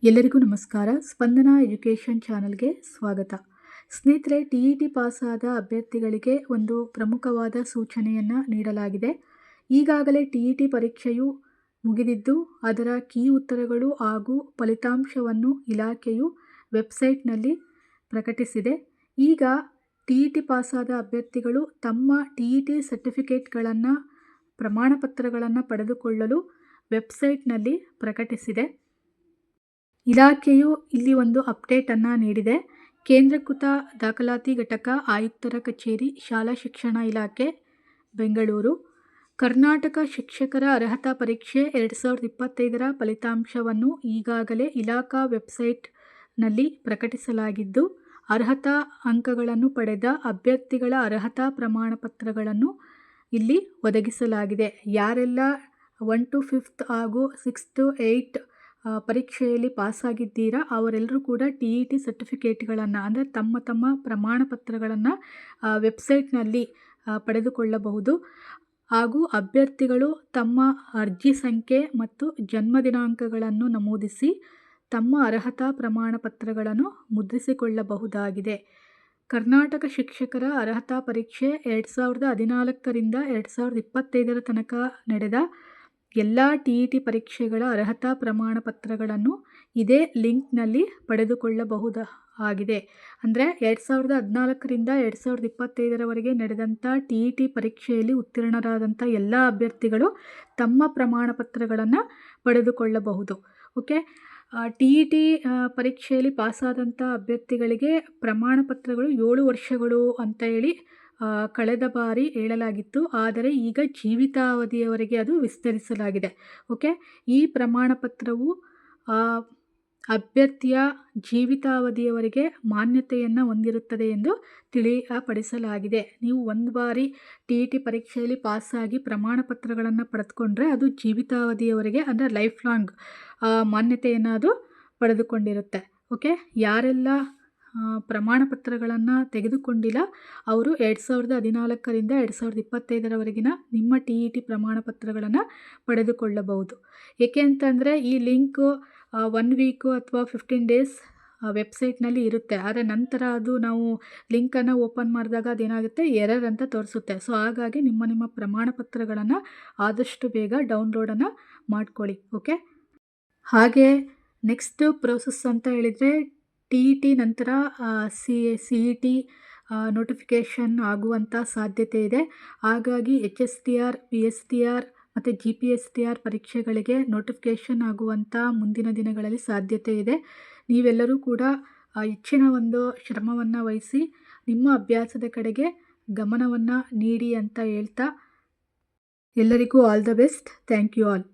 ಎಲ್ಲರಿಗೂ ನಮಸ್ಕಾರ. ಸ್ಪಂದನ ಎಜುಕೇಷನ್ ಚಾನಲ್ಗೆ ಸ್ವಾಗತ. ಸ್ನೇಹಿತರೆ, TET ಪಾಸಾದ ಅಭ್ಯರ್ಥಿಗಳಿಗೆ ಒಂದು ಪ್ರಮುಖವಾದ ಸೂಚನೆಯನ್ನು ನೀಡಲಾಗಿದೆ. ಈಗಾಗಲೇ TET ಪರೀಕ್ಷೆಯು ಮುಗಿದಿದ್ದು, ಅದರ ಕೀ ಉತ್ತರಗಳು ಹಾಗೂ ಫಲಿತಾಂಶವನ್ನು ಇಲಾಖೆಯು ವೆಬ್ಸೈಟ್ನಲ್ಲಿ ಪ್ರಕಟಿಸಿದೆ. ಈಗ TET ಪಾಸಾದ ಅಭ್ಯರ್ಥಿಗಳು ತಮ್ಮ TET ಸರ್ಟಿಫಿಕೇಟ್ಗಳನ್ನು, ಪ್ರಮಾಣಪತ್ರಗಳನ್ನು ಪಡೆದುಕೊಳ್ಳಲು ವೆಬ್ಸೈಟ್ನಲ್ಲಿ ಪ್ರಕಟಿಸಿದೆ. ಇಲಾಖೆಯು ಇಲ್ಲಿ ಒಂದು ಅಪ್ಡೇಟನ್ನು ನೀಡಿದೆ. ಕೇಂದ್ರೀಕೃತ ದಾಖಲಾತಿ ಘಟಕ, ಆಯುಕ್ತರ ಕಚೇರಿ, ಶಾಲಾ ಶಿಕ್ಷಣ ಇಲಾಖೆ, ಬೆಂಗಳೂರು. ಕರ್ನಾಟಕ ಶಿಕ್ಷಕರ ಅರ್ಹತಾ ಪರೀಕ್ಷೆ 2025ರ ಫಲಿತಾಂಶವನ್ನು ಈಗಾಗಲೇ ಇಲಾಖಾ ವೆಬ್ಸೈಟ್ನಲ್ಲಿ ಪ್ರಕಟಿಸಲಾಗಿದ್ದು, ಅರ್ಹತಾ ಅಂಕಗಳನ್ನು ಪಡೆದ ಅಭ್ಯರ್ಥಿಗಳ ಅರ್ಹತಾ ಪ್ರಮಾಣಪತ್ರಗಳನ್ನು ಇಲ್ಲಿ ಒದಗಿಸಲಾಗಿದೆ. ಯಾರೆಲ್ಲ 1 to 5th ಹಾಗೂ 6 to 8 ಪರೀಕ್ಷೆಯಲ್ಲಿ ಪಾಸಾಗಿದ್ದೀರಾ ಅವರೆಲ್ಲರೂ ಕೂಡ TET ಸರ್ಟಿಫಿಕೇಟ್ಗಳನ್ನು ಅಂದರೆ ತಮ್ಮ ಪ್ರಮಾಣಪತ್ರಗಳನ್ನು ವೆಬ್ಸೈಟ್ನಲ್ಲಿ ಪಡೆದುಕೊಳ್ಳಬಹುದು. ಹಾಗೂ ಅಭ್ಯರ್ಥಿಗಳು ತಮ್ಮ ಅರ್ಜಿ ಸಂಖ್ಯೆ ಮತ್ತು ಜನ್ಮ ದಿನಾಂಕಗಳನ್ನು ನಮೂದಿಸಿ ತಮ್ಮ ಅರ್ಹತಾ ಪ್ರಮಾಣಪತ್ರಗಳನ್ನು ಮುದ್ರಿಸಿಕೊಳ್ಳಬಹುದಾಗಿದೆ. ಕರ್ನಾಟಕ ಶಿಕ್ಷಕರ ಅರ್ಹತಾ ಪರೀಕ್ಷೆ 2014ರಿಂದ 2025ರ ತನಕ ನಡೆದ ಎಲ್ಲ TET ಪರೀಕ್ಷೆಗಳ ಅರ್ಹತಾ ಪ್ರಮಾಣಪತ್ರಗಳನ್ನು ಇದೇ ಲಿಂಕ್ನಲ್ಲಿ ಪಡೆದುಕೊಳ್ಳಬಹುದಾಗಿದೆ. ಅಂದರೆ 2014ರಿಂದ 2025ರವರೆಗೆ ನಡೆದಂಥ TET ಪರೀಕ್ಷೆಯಲ್ಲಿ ಉತ್ತೀರ್ಣರಾದಂಥ ಎಲ್ಲ ಅಭ್ಯರ್ಥಿಗಳು ತಮ್ಮ ಪ್ರಮಾಣಪತ್ರಗಳನ್ನು ಪಡೆದುಕೊಳ್ಳಬಹುದು. ಓಕೆ. TET ಪರೀಕ್ಷೆಯಲ್ಲಿ ಪಾಸಾದಂಥ ಅಭ್ಯರ್ಥಿಗಳಿಗೆ ಪ್ರಮಾಣಪತ್ರಗಳು 7 ವರ್ಷಗಳು ಅಂತ ಹೇಳಿ ಕಳೆದ ಬಾರಿ ಹೇಳಲಾಗಿತ್ತು. ಆದರೆ ಈಗ ಜೀವಿತಾವಧಿಯವರೆಗೆ ಅದು ವಿಸ್ತರಿಸಲಾಗಿದೆ. ಓಕೆ. ಈ ಪ್ರಮಾಣಪತ್ರವು ಅಭ್ಯರ್ಥಿಯ ಜೀವಿತಾವಧಿಯವರೆಗೆ ಮಾನ್ಯತೆಯನ್ನು ಹೊಂದಿರುತ್ತದೆ ಎಂದು ತಿಳಿಯಪಡಿಸಲಾಗಿದೆ. ನೀವು ಒಂದು ಬಾರಿ TET ಪರೀಕ್ಷೆಯಲ್ಲಿ ಪಾಸಾಗಿ ಪ್ರಮಾಣಪತ್ರಗಳನ್ನು ಪಡೆದುಕೊಂಡ್ರೆ ಅದು ಜೀವಿತಾವಧಿಯವರೆಗೆ ಅಂದರೆ ಲೈಫ್ ಲಾಂಗ್ ಮಾನ್ಯತೆಯನ್ನು ಅದು ಪಡೆದುಕೊಂಡಿರುತ್ತೆ. ಓಕೆ. ಯಾರೆಲ್ಲ ಪ್ರಮಾಣಪತ್ರಗಳನ್ನು ತೆಗೆದುಕೊಂಡಿಲ್ಲ ಅವರು 2014ರಿಂದ 2025ರವರೆಗಿನ ನಿಮ್ಮ TET ಪ್ರಮಾಣಪತ್ರಗಳನ್ನು ಪಡೆದುಕೊಳ್ಳಬಹುದು. ಏಕೆ ಅಂತಂದರೆ ಈ ಲಿಂಕು 1 ವೀಕು ಅಥವಾ 15 ಡೇಸ್ ವೆಬ್ಸೈಟ್ನಲ್ಲಿ ಇರುತ್ತೆ. ಆದರೆ ನಂತರ ಅದು ನಾವು ಲಿಂಕನ್ನು ಓಪನ್ ಮಾಡಿದಾಗ ಅದೇನಾಗುತ್ತೆ, ಎರರ್ ಅಂತ ತೋರಿಸುತ್ತೆ. ಸೊ ಹಾಗಾಗಿ ನಿಮ್ಮ ಪ್ರಮಾಣಪತ್ರಗಳನ್ನು ಆದಷ್ಟು ಬೇಗ ಡೌನ್ಲೋಡನ್ನು ಮಾಡ್ಕೊಳ್ಳಿ. ಓಕೆ. ಹಾಗೆ ನೆಕ್ಸ್ಟ್ ಪ್ರೋಸೆಸ್ ಅಂತ ಹೇಳಿದರೆ TET ನಂತರ CET ನೋಟಿಫಿಕೇಷನ್ ಆಗುವಂಥ ಸಾಧ್ಯತೆ ಇದೆ. ಹಾಗಾಗಿ HSTR, PSTR ಮತ್ತು GPSTR ಪರೀಕ್ಷೆಗಳಿಗೆ ನೋಟಿಫಿಕೇಷನ್ ಆಗುವಂಥ ಮುಂದಿನ ದಿನಗಳಲ್ಲಿ ಸಾಧ್ಯತೆ ಇದೆ. ನೀವೆಲ್ಲರೂ ಕೂಡ ಹೆಚ್ಚಿನ ಒಂದು ಶ್ರಮವನ್ನು ವಹಿಸಿ ನಿಮ್ಮ ಅಭ್ಯಾಸದ ಕಡೆಗೆ ಗಮನವನ್ನು ನೀಡಿ ಅಂತ ಹೇಳ್ತಾ ಎಲ್ಲರಿಗೂ all the best. Thank you all.